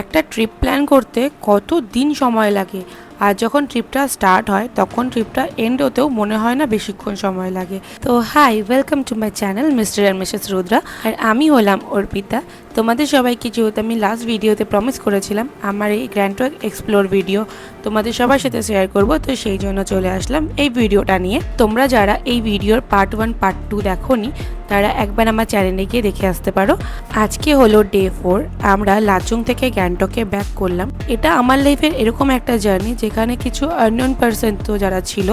একটা trip plan করতে কত দিন সময় লাগে, আর যখন ট্রিপটা স্টার্ট হয় তখন ট্রিপটা এন্ড হতেও মনে হয় না বেশিক্ষণ সময় লাগে। তো hi, welcome to my channel Mr and Mrs Rudra. আর আমি হলাম অর্পিতা। তোমাদের সবাইকে যেহেতু আমি লাস্ট ভিডিওতে প্রমিস করেছিলাম আমার এই গ্যাংটক এক্সপ্লোর ভিডিও তোমাদের সবার সাথে শেয়ার করব, তো সেই জন্য চলে আসলাম এই ভিডিওটা নিয়ে। তোমরা যারা এই ভিডিওর পার্ট 1 পার্ট 2 দেখোনি তারা একবার আমার চ্যানেলে গিয়ে দেখে আসতে পারো। আজকে হলো ডে 4, আমরা লাচুং থেকে গ্যাংটকে ব্যাক করলাম। এটা আমার লাইফের এরকম একটা জার্নি যেখানে কিছু আননোন পারসন তো যারা ছিল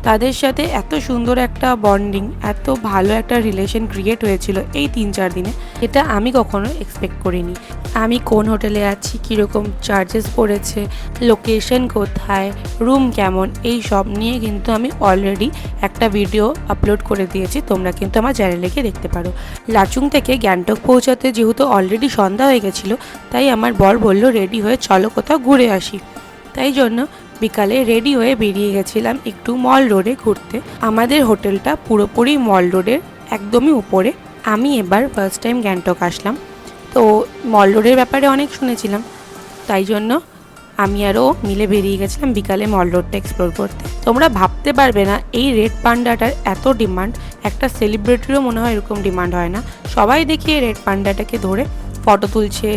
তাদের সাথে এত সুন্দর একটা বন্ডিং, এত ভালো একটা রিলেশন ক্রিয়েট হয়েছিল এই 3-4 দিনে, এটা আমি কখনো এক্সপেক্ট করিনি। আমি কোন হোটেলে আছি, কীরকম চার্জেস পড়েছে, লোকেশন কোথায়, রুম কেমন, এই সব নিয়ে কিন্তু আমি অলরেডি একটা ভিডিও আপলোড করে দিয়েছি, তোমরা কিন্তু আমার চ্যানেলে গিয়ে দেখতে পারো। লাচুং থেকে গ্যাংটক পৌঁছাতে যেহেতু অলরেডি সন্ধ্যা হয়ে গেছিলো, তাই আমার বর বলল রেডি হয়ে চলো কোথাও ঘুরে আসি। তাই জন্য বিকালে রেডি হয়ে বেরিয়ে গেছিলাম একটু মল রোডে ঘুরতে। আমাদের হোটেলটা পুরোপুরি মল রোডের একদমই উপরে। আমি এবার ফার্স্ট টাইম গ্যাংটক আসলাম, তো মল রোডের ব্যাপারে অনেক শুনেছিলাম, তাই জন্য আমি আরও মিলে বেরিয়ে গেছিলাম বিকালে মল রোডটা এক্সপ্লোর করতে। তোমরা ভাবতে পারবে না এই রেড পান্ডাটার এত ডিমান্ড, একটা সেলিব্রিটিরও মনে হয় এরকম ডিমান্ড হয় না। সবাই দেখি এই রেড পান্ডাটাকে ধরে ফটো তুলছে,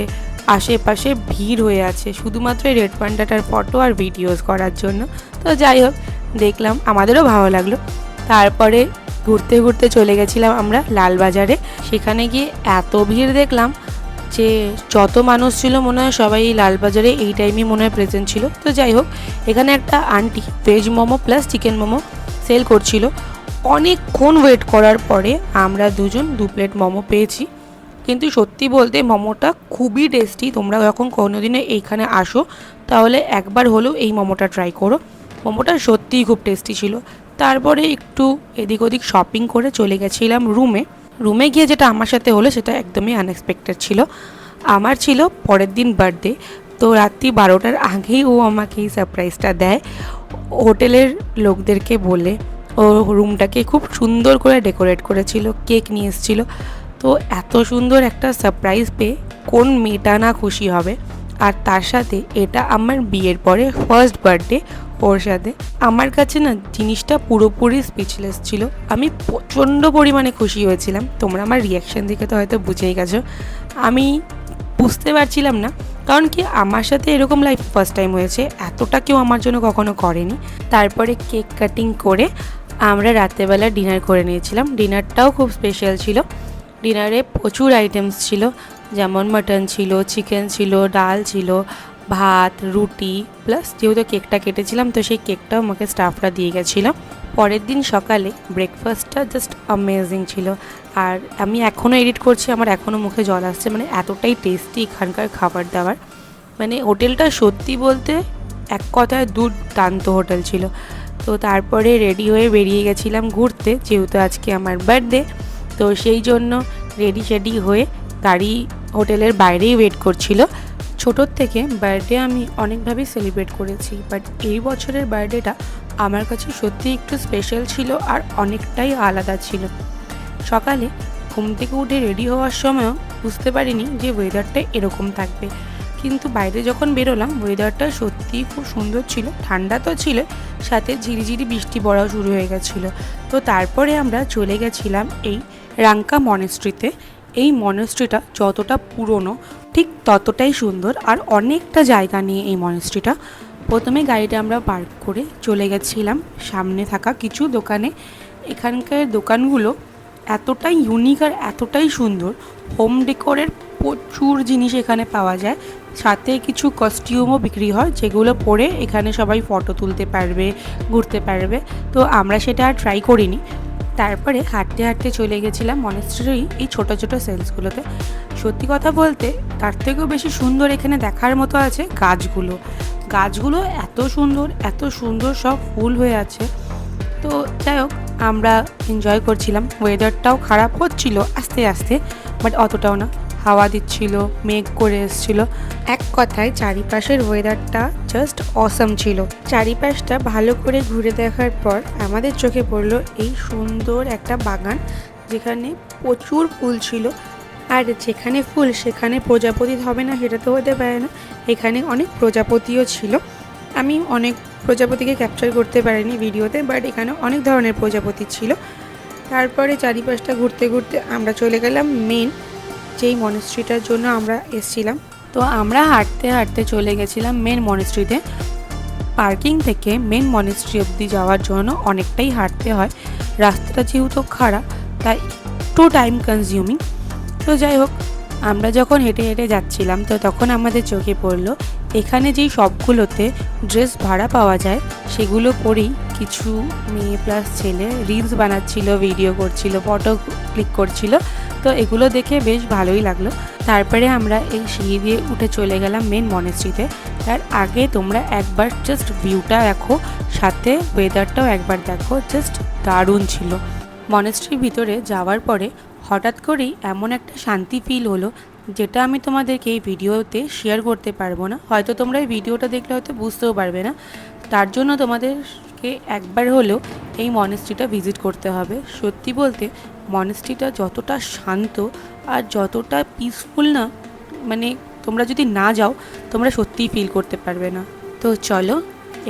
আশেপাশে ভিড় হয়ে আছে শুধুমাত্র এই রেড পান্ডাটার ফটো আর ভিডিওস করার জন্য। তো যাই হোক, দেখলাম, আমাদেরও ভালো লাগলো। তারপরে ঘুরতে ঘুরতে চলে গেছিলাম আমরা লালবাজারে। সেখানে গিয়ে এত ভিড় দেখলাম যে যত মানুষ ছিল মনে হয় সবাই লালবাজারে এই টাইমে মনে হয় প্রেজেন্ট ছিল। তো যাই হোক, এখানে একটা aunty veg momo plus chicken momo sale করছিল। অনেকক্ষণ ওয়েট করার পরে আমরা দুজন 2 প্লেট মোমো পেয়েছি। কিন্তু সত্যি বলতে মোমোটা খুবই টেস্টি। তোমরা যখন কোনোদিনে এইখানে আসো তাহলে একবার হলেও এই মোমোটা ট্রাই করো। মোমোটা সত্যিই খুব টেস্টি ছিল। তারপরে একটু এদিক ওদিক শপিং করে চলে গেছিলাম রুমে গিয়ে যেটা আমার সাথে হলো সেটা একদমই আনএক্সপেক্টেড ছিল। আমার ছিল পরের দিন বার্থডে, তো রাত্রি 12টার আগেই ও আমাকে এই সারপ্রাইজটা দেয় হোটেলের লোকদেরকে বলে। ও রুমটাকে খুব সুন্দর করে ডেকোরেট করেছিল, কেক নিয়ে এসেছিলো। তো এত সুন্দর একটা সারপ্রাইজ পেয়ে কোন মেয়েটা না খুশি হবে। আর তার সাথে এটা আমার বিয়ের পরে ফার্স্ট বার্থডে ওর সাথে। আমার কাছে না জিনিসটা পুরোপুরি স্পিচলেস ছিল। আমি প্রচণ্ড পরিমাণে খুশি হয়েছিলাম। তোমরা আমার রিয়াকশান দেখে তো হয়তো বুঝেই গেছো। আমি বুঝতে পারছিলাম না, কারণ কি আমার সাথে এরকম লাইফ ফার্স্ট টাইম হয়েছে, এতটা কেউ আমার জন্য কখনো করেনি। তারপরে কেক কাটিং করে আমরা রাত্রেবেলা ডিনার করে নিয়েছিলাম। ডিনারটাও খুব স্পেশাল ছিল। ডিনারে প্রচুর আইটেমস ছিল, যেমন মাটন ছিল, চিকেন ছিল, ডাল ছিল, ভাত, রুটি, প্লাস যেহেতু কেকটা কেটেছিলাম তো সেই কেকটাও আমাকে স্টাফরা দিয়ে গেছিলো। পরের দিন সকালে ব্রেকফাস্টটা জাস্ট অ্যামেজিং ছিল। আর আমি এখনও এডিট করছি, আমার এখনও মুখে জল আসছে, মানে এতটাই টেস্টি এখানকার খাবার দাবার। মানে হোটেলটা সত্যি বলতে এক কথায় দুর্দান্ত হোটেল ছিল। তো তারপরে রেডি হয়ে বেরিয়ে গেছিলাম ঘুরতে, যেহেতু আজকে আমার বার্থডে। তো সেই জন্য রেডি হয়ে গাড়ি হোটেলের বাইরেই ওয়েট করছিল। ছোটোর থেকে বার্থডে আমি অনেকভাবেই সেলিব্রেট করেছি, বাট এই বছরের বার্থডেটা আমার কাছে সত্যি একটু স্পেশাল ছিল আর অনেকটাই আলাদা ছিল। সকালে ঘুম থেকে উঠে রেডি হওয়ার সময়ও বুঝতে পারিনি যে ওয়েদারটা এরকম থাকবে, কিন্তু বাইরে যখন বেরোলাম ওয়েদারটা সত্যিই খুব সুন্দর ছিল। ঠান্ডা তো ছিল, সাথে ঝিরিঝিরি বৃষ্টি পড়াও শুরু হয়ে গেছিলো। তো তারপরে আমরা চলে গেছিলাম এই রাংকা মনেস্ট্রিতে। এই মনেস্ট্রিটা যতটা পুরনো ঠিক ততটাই সুন্দর, আর অনেকটা জায়গা নিয়ে এই মনেস্ট্রিটা। প্রথমে গাড়িটা আমরা পার্ক করে চলে গেছিলাম সামনে থাকা কিছু দোকানে। এখানকার দোকানগুলো এতটাই ইউনিক আর এতটাই সুন্দর। হোম ডেকোরের প্রচুর জিনিস এখানে পাওয়া যায়, সাথে কিছু কস্টিউমও বিক্রি হয় যেগুলো পরে এখানে সবাই ফটো তুলতে পারবে, ঘুরতে পারবে। তো আমরা সেটা আর ট্রাই করিনি। তারপরে হাঁটতে হাঁটতে চলে গেছিলাম মনেস্ট্রির এই ছোটো ছোটো সেলসগুলোতে। সত্যি কথা বলতে তার থেকেও বেশি সুন্দর এখানে দেখার মতো আছে গাছগুলো এত সুন্দর সব ফুল হয়ে আছে। তো যাই হোক, আমরা এনজয় করছিলাম। ওয়েদারটাও খারাপ হচ্ছিল আস্তে আস্তে, বাট অতটাও না, হাওয়া দিচ্ছিল, মেঘ করে এসেছিলো। এক কথায় চারিপাশের ওয়েদারটা জাস্ট অসাম ছিল। চারিপাশটা ভালো করে ঘুরে দেখার পর আমাদের চোখে পড়লো এই সুন্দর একটা বাগান, যেখানে প্রচুর ফুল ছিল। আর যেখানে ফুল সেখানে প্রজাপতি হবে না সেটা তো হতে পারে না, এখানে অনেক প্রজাপতিও ছিল। আমি অনেক প্রজাপতিকে ক্যাপচার করতে পারিনি ভিডিওতে, বাট এখানে অনেক ধরনের প্রজাপতি ছিল। তারপরে চারিপাশটা ঘুরতে ঘুরতে আমরা চলে গেলাম মেন যেই মনেস্ট্রিটার জন্য আমরা এসেছিলাম। তো আমরা হাঁটতে হাঁটতে চলে গেছিলাম মেন মনেস্ট্রিতে। পার্কিং থেকে মেন মনেস্ট্রি অবধি যাওয়ার জন্য অনেকটাই হাঁটতে হয়, রাস্তাটা যেহেতু খারাপ তাই একটু টাইম কনজিউমিং। তো যাই হোক, আমরা যখন হেঁটে হেঁটে যাচ্ছিলাম তো তখন আমাদের চোখে পড়লো এখানে যেই সবগুলোতে ড্রেস ভাড়া পাওয়া যায় সেগুলো পরেই কিছু মেয়ে প্লাস ছেলে রিলস বানাচ্ছিল, ভিডিও করছিল, ফটো ক্লিক করছিল। তো এগুলো দেখে বেশ ভালোই লাগলো। তারপরে আমরা এই সিঁড়ি দিয়ে উঠে চলে গেলাম মেন মনেস্ট্রিতে। তার আগে তোমরা একবার জাস্ট ভিউটা দেখো, সাথে ওয়েদারটাও একবার দেখো, জাস্ট দারুণ ছিল। মনেস্ট্রির ভিতরে যাওয়ার পরে হঠাৎ করেই এমন একটা শান্তি ফিল হলো যেটা আমি তোমাদেরকে এই ভিডিওতে শেয়ার করতে পারবো না। হয়তো তোমরা এই ভিডিওটা দেখলে হয়তো বুঝতেও পারবে না। তার জন্য তোমাদেরকে একবার হলেও এই মনেস্ট্রিটা ভিজিট করতে হবে। সত্যি বলতে মনেস্ট্রিটা যতটা শান্ত আর যতটা পিসফুল না, মানে তোমরা যদি না যাও তোমরা সত্যিই ফিল করতে পারবে না। তো চলো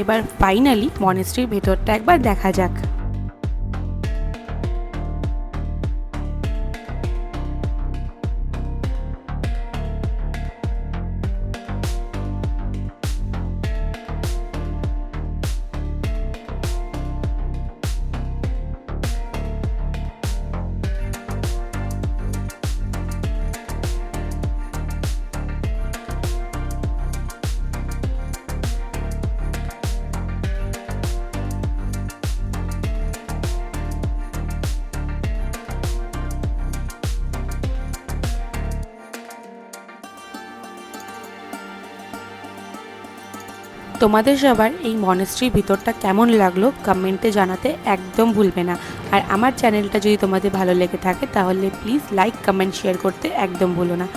এবার ফাইনালি মনেস্ট্রির ভেতরটা একবার দেখা যাক। তোমাদের সবার এই মনেস্ট্রির ভিতরটা কেমন লাগলো কমেন্টে জানাতে একদম ভুলবে না। আর আমার চ্যানেলটা যদি তোমাদের ভালো লেগে থাকে তাহলে প্লিজ লাইক কমেন্ট শেয়ার করতে একদম ভুলো না।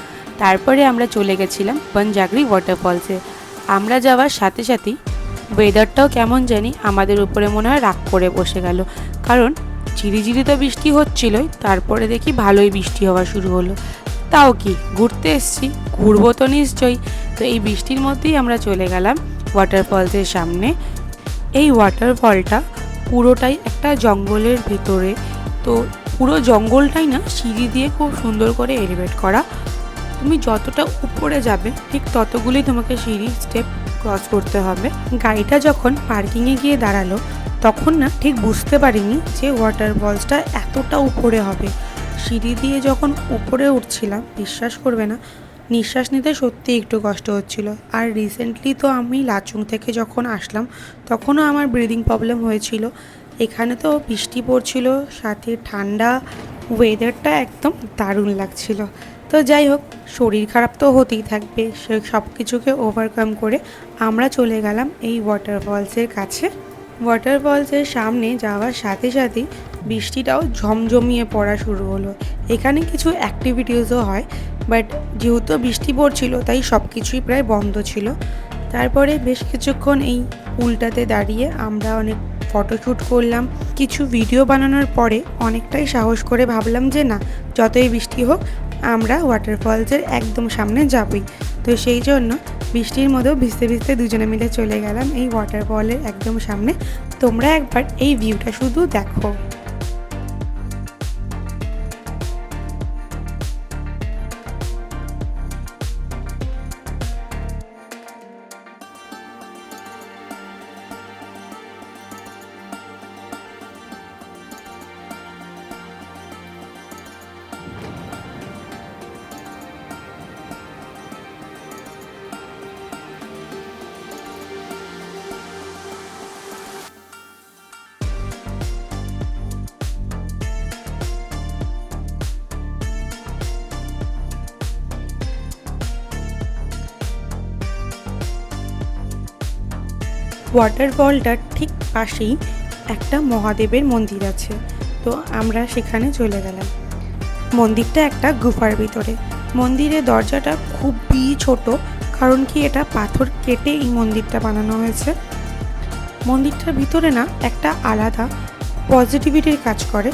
তারপরে আমরা চলে গেছিলাম বনজাগরি ওয়াটারফলসে। আমরা যাওয়ার সাথে সাথেই ওয়েদারটাও কেমন জানি আমাদের উপরে মনে হয় রাগ করে বসে গেল, কারণ ঝিরিঝিরি তো বৃষ্টি হচ্ছিলই, তারপরে দেখি ভালোই বৃষ্টি হওয়া শুরু হলো। তাও কি, ঘুরতে এসছি, ঘুরবো তো নিশ্চয়ই। তো এই বৃষ্টির মধ্যেই আমরা চলে গেলাম ওয়াটারফলসের সামনে। এই ওয়াটারফলটা পুরোটাই একটা জঙ্গলের ভিতরে, তো পুরো জঙ্গলটাই না সিঁড়ি দিয়ে খুব সুন্দর করে এলিভেট করা। তুমি যতটা উপরে যাবে ঠিক ততগুলোই তোমাকে সিঁড়ির স্টেপ ক্রস করতে হবে। গাড়িটা যখন পার্কিংয়ে গিয়ে দাঁড়ালো তখন না ঠিক বুঝতে পারিনি যে ওয়াটারফলসটা এতটা উপরে হবে। সিঁড়ি দিয়ে যখন উপরে উঠছিলাম বিশ্বাস করবে না, নিঃশ্বাস নিতে সত্যিই একটু কষ্ট হচ্ছিল। আর রিসেন্টলি তো আমি লাচুং থেকে যখন আসলাম তখনও আমার ব্রিদিং প্রবলেম হয়েছিল। এখানে তো বৃষ্টি পড়ছিল, সাথে ঠান্ডা, ওয়েদারটা একদম দারুণ লাগছিল। তো যাই হোক, শরীর খারাপ তো হতেই থাকবে, সে সব কিছুকে ওভারকাম করে আমরা চলে গেলাম এই ওয়াটারফলসের কাছে। ওয়াটারফলসের সামনে যাওয়ার সাথে সাথেই বৃষ্টিটাও ঝমঝমিয়ে পড়া শুরু হলো। এখানে কিছু অ্যাক্টিভিটিসও হয়, বাট যেহেতু বৃষ্টি পড়ছিল তাই সব কিছুই প্রায় বন্ধ ছিল। তারপরে বেশ কিছুক্ষণ এই পুলটাতে দাঁড়িয়ে আমরা অনেক ফটোশ্যুট করলাম। কিছু ভিডিও বানানোর পরে অনেকটাই সাহস করে ভাবলাম যে না, যতই বৃষ্টি হোক আমরা ওয়াটারফলসের একদম সামনে যাবই। তো সেই জন্য বৃষ্টির মধ্যেও ভিজতে ভিজতে দুজনে মিলে চলে গেলাম এই ওয়াটারফলের একদম সামনে। তোমরা একবার এই ভিউটা শুধু দেখো। ওয়াটারফলটার ঠিক পাশেই একটা মহাদেবের মন্দির আছে, তো আমরা সেখানে চলে গেলাম। মন্দিরটা একটা গুফার ভিতরে। মন্দিরের দরজাটা খুবই ছোট, কারণ কি এটা পাথর কেটে এই মন্দিরটা বানানো হয়েছে। মন্দিরটার ভিতরে না একটা আলাদা পজিটিভিটির কাজ করে।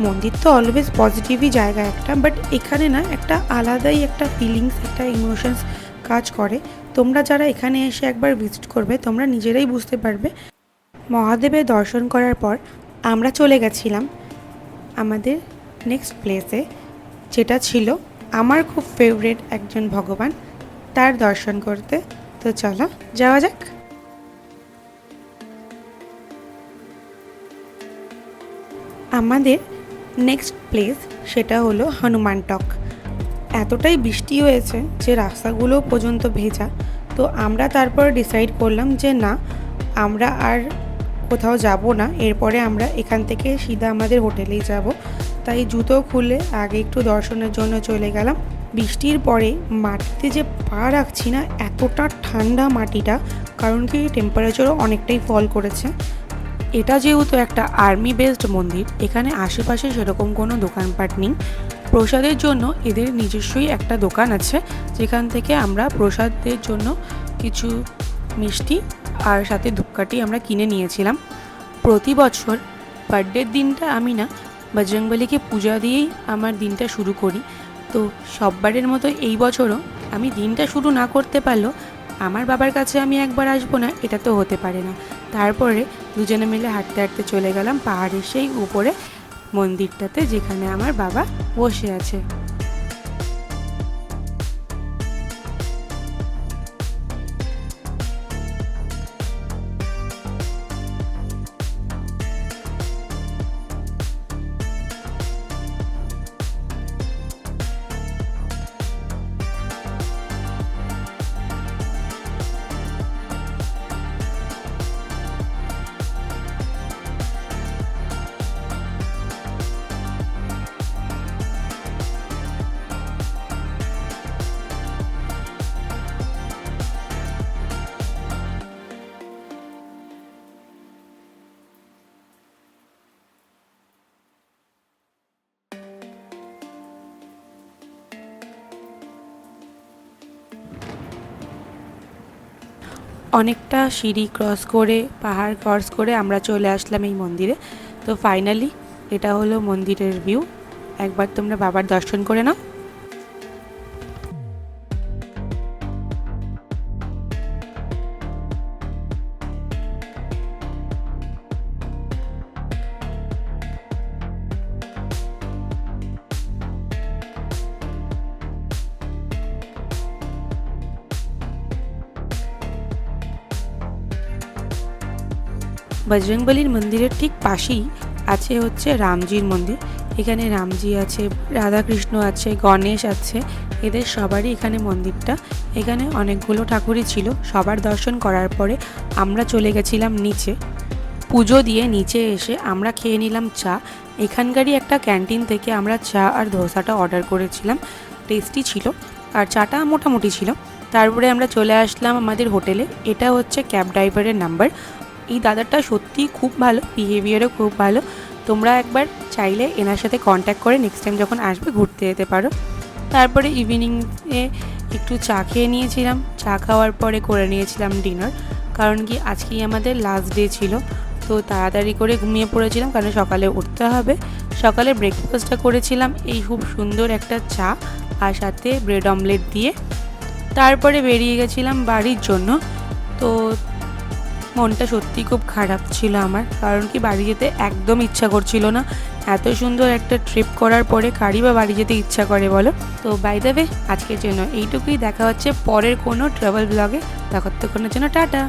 মন্দির তো অলওয়েজ পজিটিভই জায়গা একটা, বাট এখানে না একটা আলাদাই একটা ফিলিংস, একটা ইমোশনস কাজ করে। তোমরা যারা এখানে এসে একবার ভিজিট করবে তোমরা নিজেরাই বুঝতে পারবে। মহাদেবের দর্শন করার পর আমরা চলে গেছিলাম আমাদের নেক্সট প্লেসে, যেটা ছিল আমার খুব ফেভারিট একজন ভগবান, তার দর্শন করতে। তো চলো যাওয়া যাক। আমাদের নেক্সট প্লেস সেটা হলো হনুমান টক। এতটাই বৃষ্টি হয়েছে যে রাস্তাগুলো পর্যন্ত ভেজা। তো আমরা তারপর ডিসাইড করলাম যে না, আমরা আর কোথাও যাব না, এরপরে আমরা এখান থেকে সিধা আমাদের হোটেলেই যাব। তাই জুতো খুলে আগে একটু দর্শনের জন্য চলে গেলাম। বৃষ্টির পরে মাটিতে যে পা রাখছি না, এতটা ঠান্ডা মাটিটা, কারণ কি টেম্পারেচারও অনেকটাই ফল করেছে। এটা যেহেতু একটা আর্মি বেসড মন্দির, এখানে আশেপাশে সেরকম কোনো দোকানপাট নেই। প্রসাদের জন্য এদের নিজস্বই একটা দোকান আছে, যেখান থেকে আমরা প্রসাদের জন্য কিছু মিষ্টি আর সাথে ধূপকাঠি আমরা কিনে নিয়েছিলাম। প্রতি বছর বার্থডের দিনটা আমি না বজরংবলীকে পূজা দিয়েই আমার দিনটা শুরু করি। তো সববারের মতো এই বছরও আমি দিনটা শুরু না করতে পারলেও আমার বাবার কাছে আমি একবার আসবো না, এটা তো হতে পারে না। তারপরে দুজনে মিলে হাঁটতে হাঁটতে চলে গেলাম পাহাড়ের সেই উপরে মন্দিরটাতে, যেখানে আমার বাবা বসে আছে। অনেকটা সিঁড়ি ক্রস করে, পাহাড় ক্রস করে আমরা চলে আসলাম এই মন্দিরে। তো ফাইনালি এটা হলো মন্দিরের ভিউ। একবার তোমরা বাবার দর্শন করে নাও। বজরংবলীর মন্দিরের ঠিক পাশেই আছে হচ্ছে রামজির মন্দির। এখানে রামজি আছে, রাধাকৃষ্ণ আছে, গণেশ আছে, এদের সবারই এখানে মন্দিরটা। এখানে অনেকগুলো ঠাকুরই ছিল। সবার দর্শন করার পরে আমরা চলে গেছিলাম নিচে। পুজো দিয়ে নিচে এসে আমরা খেয়ে নিলাম চা। এখানকারই একটা ক্যান্টিন থেকে আমরা চা আর ধোসাটা অর্ডার করেছিলাম, টেস্টি ছিল আর চাটা মোটামুটি ছিল। তারপরে আমরা চলে আসলাম আমাদের হোটেলে। এটা হচ্ছে ক্যাব ড্রাইভারের নাম্বার। এই দাদাটা সত্যিই খুব ভালো, বিহেভিয়ারও খুব ভালো। তোমরা একবার চাইলে এনার সাথে কন্ট্যাক্ট করে নেক্সট টাইম যখন আসবে ঘুরতে যেতে পারো। তারপরে ইভিনিংয়ে একটু চা খেয়ে নিয়েছিলাম। চা খাওয়ার পরে করে নিয়েছিলাম ডিনার, কারণ কি আজকেই আমাদের লাস্ট ডে ছিল। তো তাড়াতাড়ি করে ঘুমিয়ে পড়েছিলাম, কারণ সকালে উঠতে হবে। সকালে ব্রেকফাস্টটা করেছিলাম এই খুব সুন্দর একটা চা আর সাথে ব্রেড অমলেট দিয়ে। তারপরে বেরিয়ে গেছিলাম বাড়ির জন্য। তো মনটা সত্যি খুব খারাপ ছিল আমার, কারণ কি বাড়ি যেতে একদম ইচ্ছা করছিল না। এত সুন্দর একটা ট্রিপ করার পরে কারই বা বাড়ি যেতে ইচ্ছা করে বলো। তো বাই দ্য ওয়ে আজকের জন্য এইটুকুই। দেখা হচ্ছে পরের কোনো ট্রাভেল ব্লগে। ততক্ষণের জন্য টাটা।